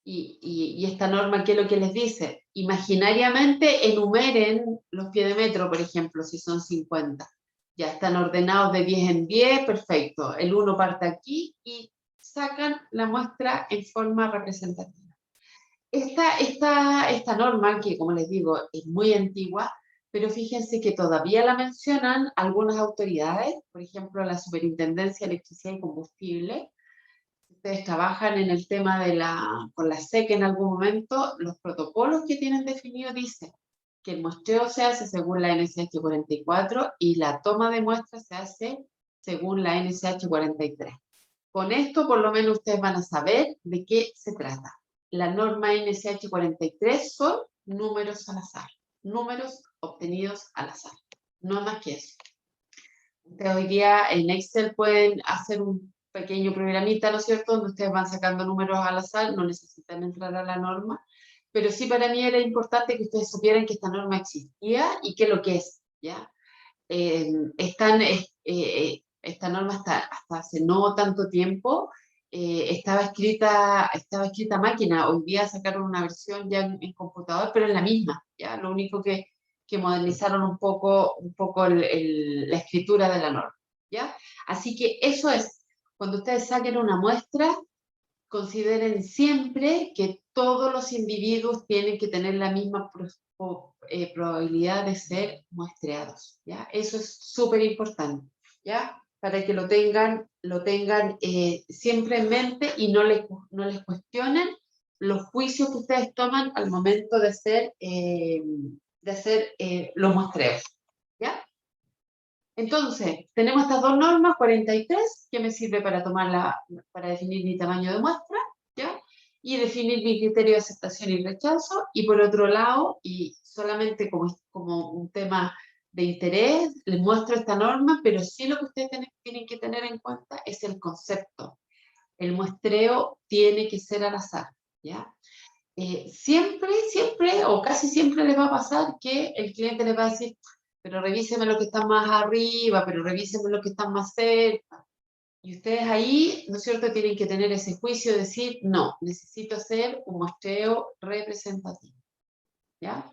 y esta norma, ¿qué es lo que les dice? Imaginariamente enumeren los pies de metro, por ejemplo, si son 50. Ya están ordenados de 10 en 10, perfecto. El 1 parte aquí y sacan la muestra en forma representativa. Esta norma, que como les digo, es muy antigua, pero fíjense que todavía la mencionan algunas autoridades, por ejemplo, la Superintendencia de Electricidad y Combustible. Ustedes trabajan en el tema con la SEC en algún momento, los protocolos que tienen definido dicen que el muestreo se hace según la NSH 44 y la toma de muestras se hace según la NSH 43. Con esto, por lo menos, ustedes van a saber de qué se trata. La norma NSH 43 son números al azar, números obtenidos al azar, no más que eso. Ustedes hoy día en Excel pueden hacer un pequeño programita, ¿no es cierto?, donde ustedes van sacando números al azar, no necesitan entrar a la norma, pero sí para mí era importante que ustedes supieran que esta norma existía y qué es lo que es, ¿ya? Esta norma hasta hace no tanto tiempo estaba escrita a máquina. Hoy día sacaron una versión ya en computador, pero es la misma, ¿ya? Lo único que modernizaron un poco la escritura de la norma, ¿ya? Así que eso es, cuando ustedes saquen una muestra, consideren siempre que todos los individuos tienen que tener la misma probabilidad de ser muestreados, ¿ya? Eso es súper importante, ¿ya? Para que lo tengan siempre en mente y no les cuestionen los juicios que ustedes toman al momento de hacer los muestreos, ¿ya? Entonces, tenemos estas dos normas, 43, que me sirve para para definir mi tamaño de muestra, ¿ya? Y definir mi criterio de aceptación y rechazo, y por otro lado, y solamente como un tema de interés, les muestro esta norma, pero sí lo que ustedes tienen que tener en cuenta es el concepto. El muestreo tiene que ser al azar, ¿ya? Siempre, o casi siempre les va a pasar que el cliente les va a decir, pero revíseme lo que está más arriba, pero revíseme lo que está más cerca. Y ustedes ahí, ¿no es cierto?, tienen que tener ese juicio de decir, no, necesito hacer un muestreo representativo, ¿ya?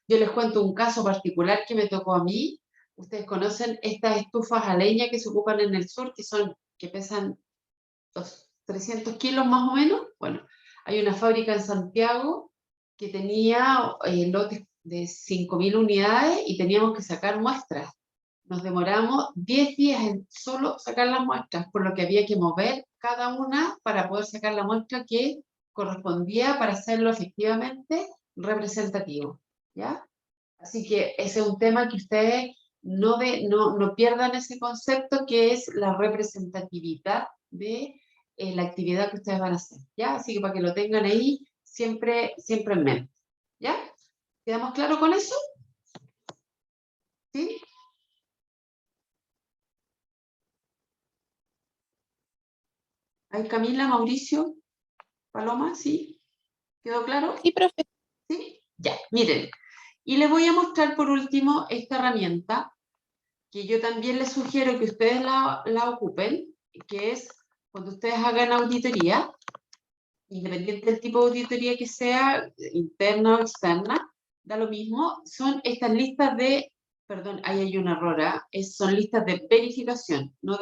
Yo les cuento un caso particular que me tocó a mí. Ustedes conocen estas estufas a leña que se ocupan en el sur, que pesan 300 kilos más o menos. Bueno, hay una fábrica en Santiago que tenía lotes de 5.000 unidades y teníamos que sacar muestras. Nos demoramos 10 días en solo sacar las muestras, por lo que había que mover cada una para poder sacar la muestra que correspondía para hacerlo efectivamente representativo, ¿ya? Así que ese es un tema que ustedes no pierdan ese concepto, que es la representatividad de la actividad que ustedes van a hacer, ¿ya? Así que para que lo tengan ahí siempre en mente, ¿ya? ¿Quedamos claros con eso? ¿Sí? ¿Hay Camila, Mauricio, Paloma? ¿Sí? ¿Quedó claro?
Sí, profe.
¿Sí? Ya, miren. Y les voy a mostrar por último esta herramienta que yo también les sugiero que ustedes la ocupen, que es cuando ustedes hagan auditoría, independiente del tipo de auditoría que sea, interna o externa, da lo mismo, son estas listas perdón, ahí hay un error, son listas de verificación, no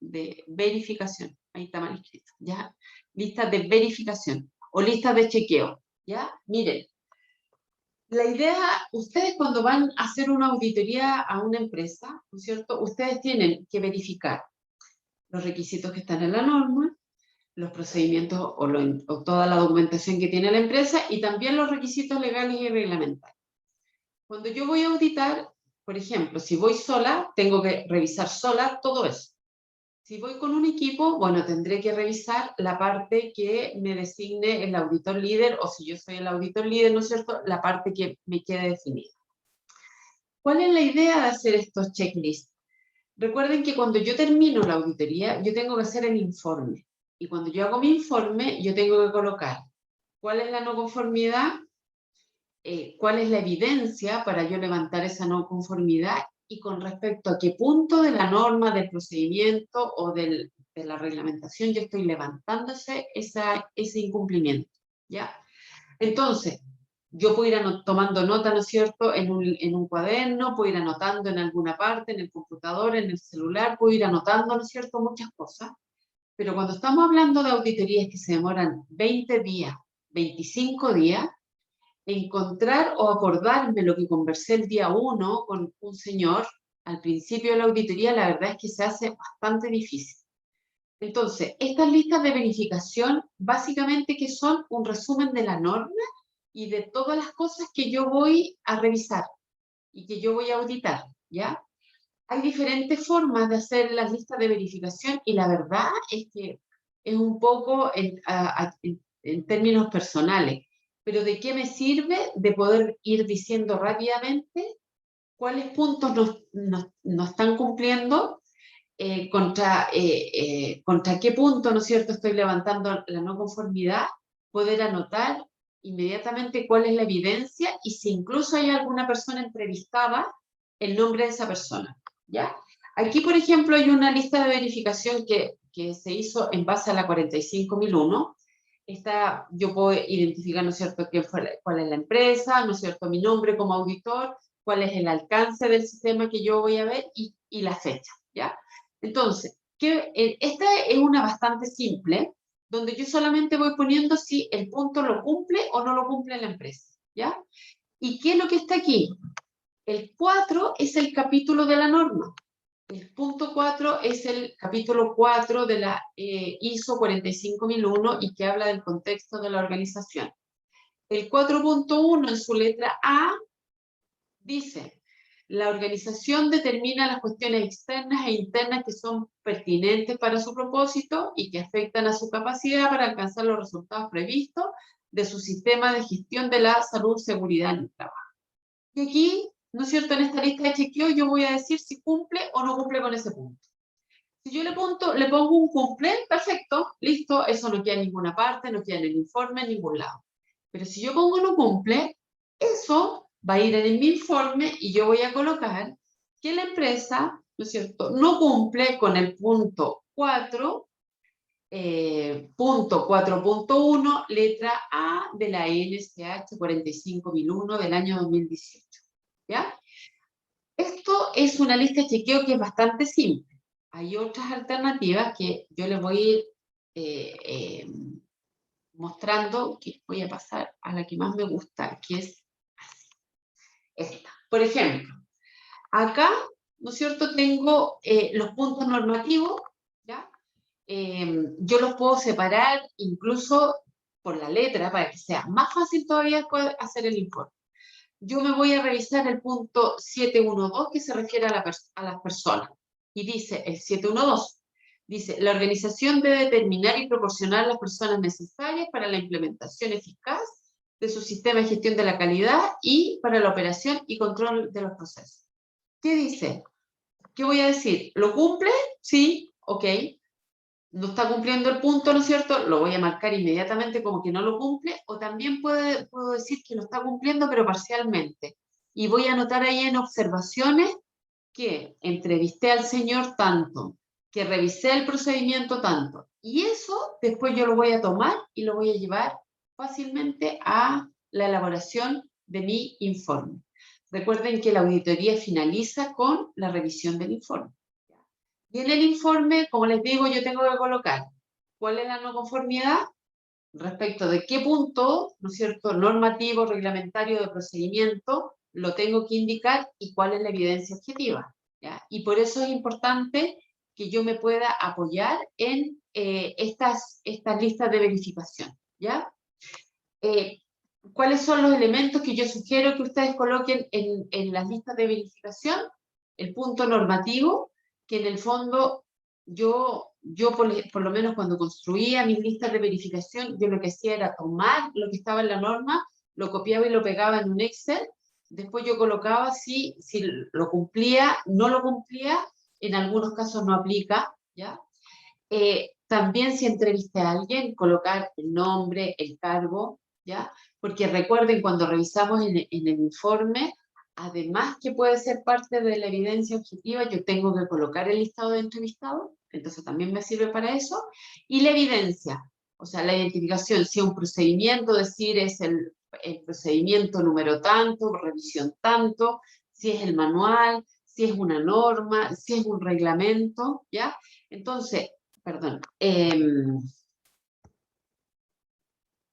de verificación, ahí está mal escrito, ¿ya? Listas de verificación o listas de chequeo, ¿ya? Miren, la idea, ustedes cuando van a hacer una auditoría a una empresa, ¿no es cierto?, ustedes tienen que verificar los requisitos que están en la norma, los procedimientos o toda la documentación que tiene la empresa y también los requisitos legales y reglamentarios. Cuando yo voy a auditar, por ejemplo, si voy sola, tengo que revisar sola todo eso. Si voy con un equipo, bueno, tendré que revisar la parte que me designe el auditor líder, o si yo soy el auditor líder, ¿no es cierto?, la parte que me quede definida. ¿Cuál es la idea de hacer estos checklists? Recuerden que cuando yo termino la auditoría, yo tengo que hacer el informe. Y cuando yo hago mi informe, yo tengo que colocar cuál es la no conformidad, cuál es la evidencia para yo levantar esa no conformidad y con respecto a qué punto de la norma, del procedimiento o de la reglamentación yo estoy levantando ese incumplimiento, ¿ya? Entonces, yo puedo ir tomando nota, ¿no es cierto?, en un cuaderno, puedo ir anotando en alguna parte, en el computador, en el celular, puedo ir anotando, ¿no es cierto?, muchas cosas. Pero cuando estamos hablando de auditorías que se demoran 20 días, 25 días, encontrar o acordarme lo que conversé el día 1 con un señor al principio de la auditoría, la verdad es que se hace bastante difícil. Entonces, estas listas de verificación, básicamente, que son un resumen de la norma y de todas las cosas que yo voy a revisar y que yo voy a auditar, ¿ya? Hay diferentes formas de hacer las listas de verificación y la verdad es que es un poco en términos personales, pero ¿de qué me sirve de poder ir diciendo rápidamente cuáles puntos no están cumpliendo, contra qué punto, ¿no es cierto?, estoy levantando la no conformidad, poder anotar inmediatamente cuál es la evidencia y si incluso hay alguna persona entrevistada, el nombre de esa persona, ¿ya? Aquí, por ejemplo, hay una lista de verificación que se hizo en base a la 45001. Yo puedo identificar, ¿no es cierto?, cuál es la empresa, ¿no es cierto?, mi nombre como auditor, cuál es el alcance del sistema que yo voy a ver y la fecha, ¿ya? Entonces, esta es una bastante simple, donde yo solamente voy poniendo si el punto lo cumple o no lo cumple la empresa, ¿ya? ¿Y qué es lo que está aquí? El 4 es el capítulo de la norma. El punto 4 es el capítulo 4 de la ISO 45001 y que habla del contexto de la organización. El 4.1 en su letra A dice: la organización determina las cuestiones externas e internas que son pertinentes para su propósito y que afectan a su capacidad para alcanzar los resultados previstos de su sistema de gestión de la salud, seguridad en el trabajo. Y aquí, ¿no es cierto?, en esta lista de chequeo yo voy a decir si cumple o no cumple con ese punto. Si yo le pongo un cumple, perfecto, listo, eso no queda en ninguna parte, no queda en el informe, en ningún lado. Pero si yo pongo no cumple, eso va a ir en mi informe y yo voy a colocar que la empresa, ¿no es cierto?, no cumple con el punto 4, punto 4.1, letra A de la NSH 45001 del año 2018. ¿Ya? Esto es una lista de chequeo que es bastante simple. Hay otras alternativas que yo les voy a ir mostrando, que voy a pasar a la que más me gusta, que es así, esta. Por ejemplo, acá, ¿no es cierto?, tengo los puntos normativos, ¿ya? Yo los puedo separar incluso por la letra para que sea más fácil todavía poder hacer el informe. Yo me voy a revisar el punto 712 que se refiere a las personas. Y dice, el 712, dice, la organización debe determinar y proporcionar las personas necesarias para la implementación eficaz de su sistema de gestión de la calidad y para la operación y control de los procesos. ¿Qué dice? ¿Qué voy a decir? ¿Lo cumple? Sí, ok. No está cumpliendo el punto, ¿no es cierto? Lo voy a marcar inmediatamente como que no lo cumple, o también puedo decir que lo está cumpliendo, pero parcialmente. Y voy a anotar ahí en observaciones que entrevisté al señor tanto, que revisé el procedimiento tanto. Y eso después yo lo voy a tomar y lo voy a llevar fácilmente a la elaboración de mi informe. Recuerden que la auditoría finaliza con la revisión del informe. Y en el informe, como les digo, yo tengo que colocar cuál es la no conformidad, respecto de qué punto, ¿no es cierto?, normativo, reglamentario de procedimiento, lo tengo que indicar y cuál es la evidencia objetiva, ¿ya? Y por eso es importante que yo me pueda apoyar en estas listas de verificación, ¿ya? ¿Cuáles son los elementos que yo sugiero que ustedes coloquen en las listas de verificación? El punto normativo, que en el fondo yo por lo menos cuando construía mis listas de verificación, yo lo que hacía era tomar lo que estaba en la norma, lo copiaba y lo pegaba en un Excel, después yo colocaba si lo cumplía, no lo cumplía, en algunos casos no aplica, ¿ya? También si entrevisté a alguien, colocar el nombre, el cargo, ¿ya? Porque recuerden, cuando revisamos en el informe, además que puede ser parte de la evidencia objetiva, yo tengo que colocar el listado de entrevistados, entonces también me sirve para eso, y la evidencia, o sea, la identificación, si es un procedimiento, decir es el procedimiento número tanto, revisión tanto, si es el manual, si es una norma, si es un reglamento, ¿ya? Entonces, perdón,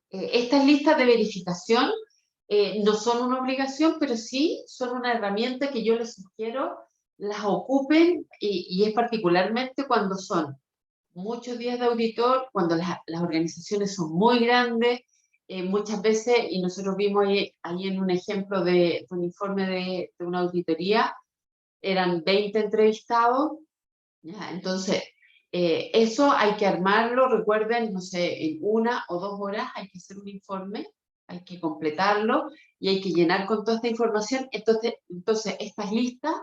estas listas de verificación no son una obligación, pero sí son una herramienta que yo les sugiero las ocupen y es particularmente cuando son muchos días de auditor, cuando las organizaciones son muy grandes, muchas veces, y nosotros vimos ahí en un ejemplo de un informe de una auditoría, eran 20 entrevistados, ¿ya? Entonces, eso hay que armarlo, recuerden, no sé, en 1 o 2 horas hay que hacer un informe, hay que completarlo y hay que llenar con toda esta información. Entonces estas listas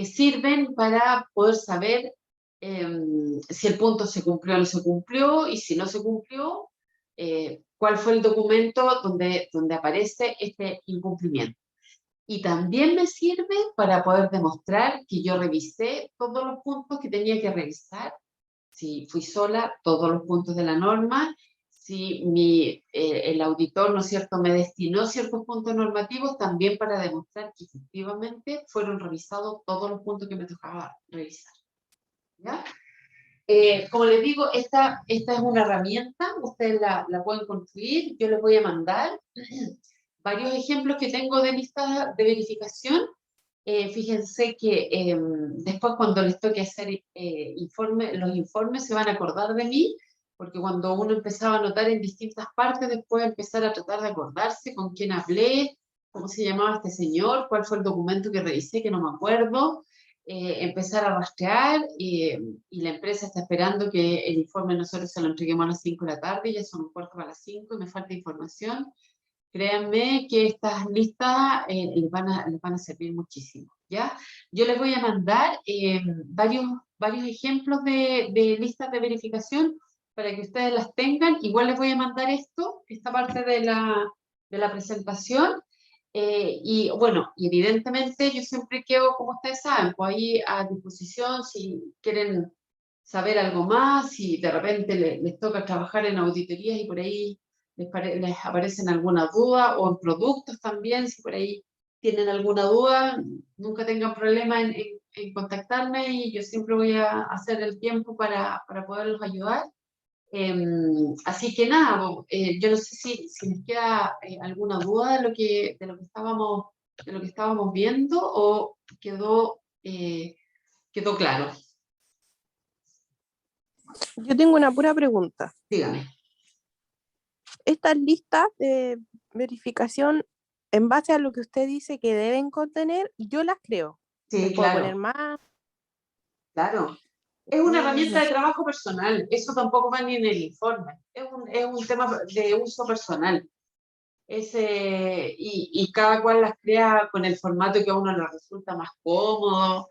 sirven para poder saber si el punto se cumplió o no se cumplió, y si no se cumplió, cuál fue el documento donde aparece este incumplimiento. Y también me sirve para poder demostrar que yo revisé todos los puntos que tenía que revisar, si fui sola, todos los puntos de la norma, si el auditor, ¿no es cierto?, me destinó ciertos puntos normativos, también para demostrar que efectivamente fueron revisados todos los puntos que me tocaba revisar. ¿Ya? Como les digo, esta es una herramienta, ustedes la pueden construir, yo les voy a mandar varios ejemplos que tengo de listas de verificación. Fíjense que después cuando les toque hacer los informes se van a acordar de mí, porque cuando uno empezaba a anotar en distintas partes, después empezar a tratar de acordarse con quién hablé, cómo se llamaba este señor, cuál fue el documento que revisé, que no me acuerdo, empezar a rastrear, y la empresa está esperando que el informe nosotros se lo entreguemos a las 5 de la tarde, ya son un cuarto para las 5 y me falta información. Créanme que estas listas les van a servir muchísimo, ¿ya? Yo les voy a mandar varios ejemplos de listas de verificación para que ustedes las tengan. Igual les voy a mandar esta parte de la presentación. Y bueno, y evidentemente yo siempre quedo, como ustedes saben, pues ahí a disposición si quieren saber algo más, si de repente les toca trabajar en auditorías y por ahí les aparecen alguna duda, o en productos también, si por ahí tienen alguna duda, nunca tengan problema en contactarme, y yo siempre voy a hacer el tiempo para poderlos ayudar. Así que nada, yo no sé si les queda alguna duda de lo que estábamos viendo, o quedó claro.
Yo tengo una pura pregunta.
Dígame.
Estas listas de verificación, en base a lo que usted dice que deben contener, yo las creo.
Sí,
Les puedo
claro,
poner más.
claro. Es una herramienta
No
de
sé.
trabajo personal, eso tampoco va ni en el informe, es un tema de uso personal. Y cada cual las crea con el formato que a uno le resulta más cómodo.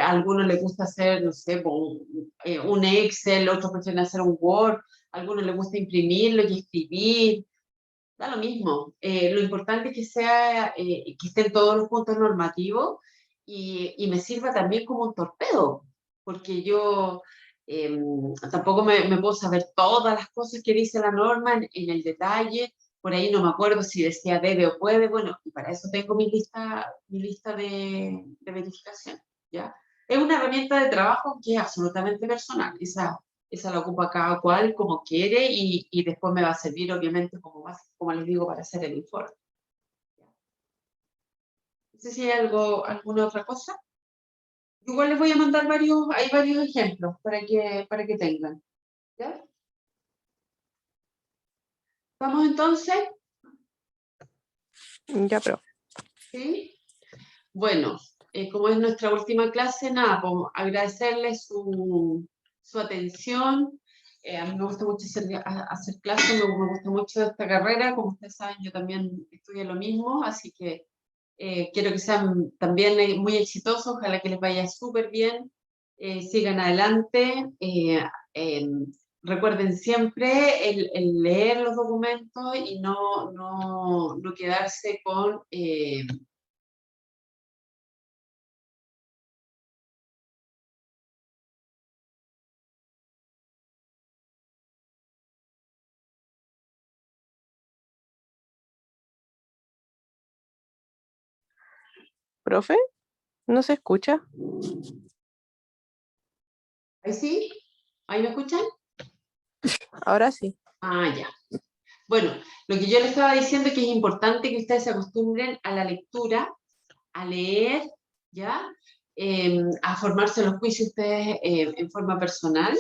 A algunos les gusta hacer, no sé, un Excel, otros prefieren hacer un Word, a algunos les gusta imprimirlo y escribir, da lo mismo. Lo importante es que estén todos los puntos normativos, y me sirva también como un torpedo, porque yo tampoco me puedo saber todas las cosas que dice la norma en el detalle. Por ahí no me acuerdo si decía debe o puede. Bueno, y para eso tengo mi lista de verificación, ¿ya? Es una herramienta de trabajo que es absolutamente personal. Esa la ocupa cada cual como quiere, y después me va a servir, obviamente, como les digo, para hacer el informe. No sé si hay alguna otra cosa. Igual les voy a mandar hay varios ejemplos para que tengan, ¿ya? Vamos entonces,
Ya, pero
¿sí? Bueno, como es nuestra última clase, nada, pues agradecerles su atención. A mí me gusta mucho hacer clases, me gusta mucho esta carrera. Como ustedes saben, yo también estudié lo mismo, así que quiero que sean también muy exitosos, ojalá que les vaya súper bien, sigan adelante. Recuerden siempre el leer los documentos y no quedarse con...
profe, ¿no se escucha?
¿Ahí sí? ¿Ahí me escuchan?
Ahora sí.
Ah, ya. Bueno, lo que yo les estaba diciendo es que es importante que ustedes se acostumbren a la lectura, a leer, ¿ya? A formarse los juicios ustedes en forma personal.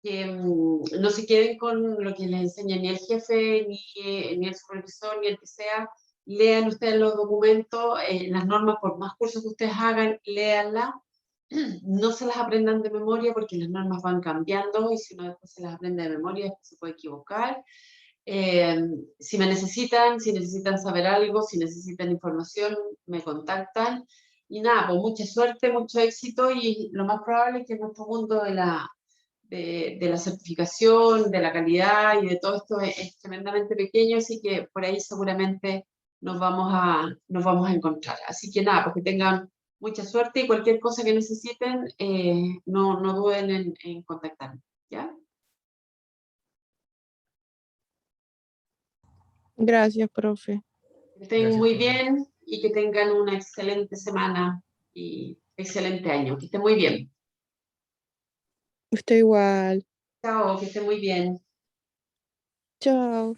que no se queden con lo que les enseña ni el jefe, ni el supervisor, ni el que sea. Lean ustedes los documentos, las normas, por más cursos que ustedes hagan, léanlas. No se las aprendan de memoria porque las normas van cambiando y si uno después se las aprende de memoria, después se puede equivocar. Si me necesitan, si necesitan saber algo, si necesitan información, me contactan. Y nada, pues mucha suerte, mucho éxito y lo más probable es que nuestro mundo de la certificación, de la calidad y de todo esto es tremendamente pequeño, así que por ahí seguramente nos vamos a encontrar. Así que nada, pues que tengan mucha suerte y cualquier cosa que necesiten, no duden en contactarme, ¿ya?
Gracias, profe.
Que estén
Gracias,
muy
profe.
bien y que tengan una excelente semana y excelente año. Que estén muy bien.
Usted igual.
Chao, que estén muy bien.
Chao.